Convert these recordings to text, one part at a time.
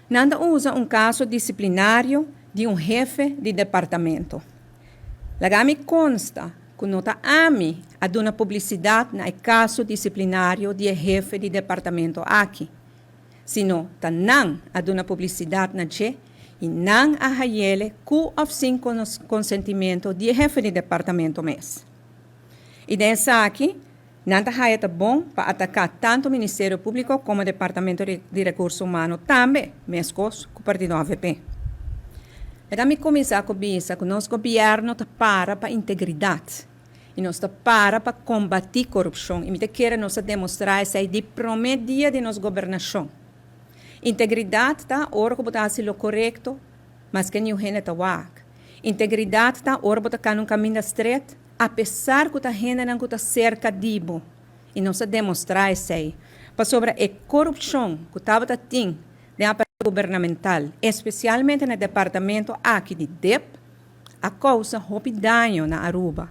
Nanda usa um caso disciplinário de um jefe de departamento. Lagami consta que nota AMI a dona publicidade no caso disciplinário de jefe de departamento aqui. Sino, ta não a dona publicidade na che e não a ele com ou sem consentimento de jefe de departamento mês. E dessa aqui, não é bom para atacar tanto o Ministério Público como o Departamento de Recursos Humanos, também, mesmo com o Partido AVP. Lagami começar com isso, que o nosso governo está para a integridade. E nós está para combater a corrupção. E me quer nós demonstrar essa de primeiro dia de nossa governação. Integridade está, ora que botar o correto, mas que não é o integridade está, ora botar no caminho estreito, apesar que a gente não está cerca de bo. E nós demonstrar isso aí. Para sobre a corrupção que estava tendo de aparelho governamental, especialmente no departamento aqui de DEP, a causa houve dano na Aruba.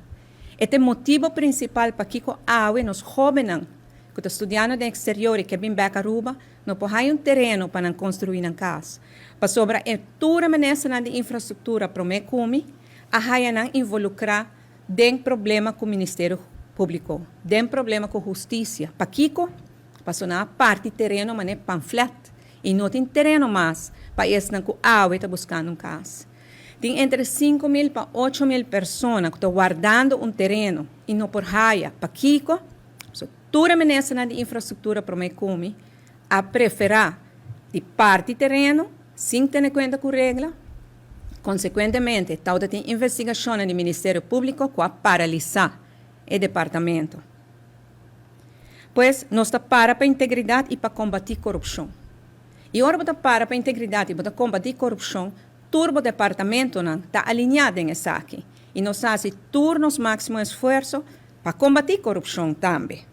Este é o motivo principal para que os jovens que estão estudando no exterior e que vêm para Aruba, não podem um terreno para construir uma casa. Para sobre a toda a de infraestrutura para o Cumi, a não involucrar tem problema com o Ministério Público, tem problema com a Justiça. Para Kiko, passou na parte terreno, mas é panfleto, e não tem terreno mais para esse que está buscando um casa. Tem entre 5.000 para 8.000 pessoas que estão guardando um terreno e não por raia. Para Kiko, toda a de infraestrutura para o Mecumi, a preferir de parte terreno, sem ter em conta com regra. Consequentemente, toda tem investigação do Ministério Público que a paralisar o departamento. Pois, nós estamos para a integridade e para combater a corrupção. E agora para a integridade e para combater a corrupção, todo o departamento está alinhado nessa aqui. E nós fazemos todo o nosso máximo esforço para combater a corrupção também.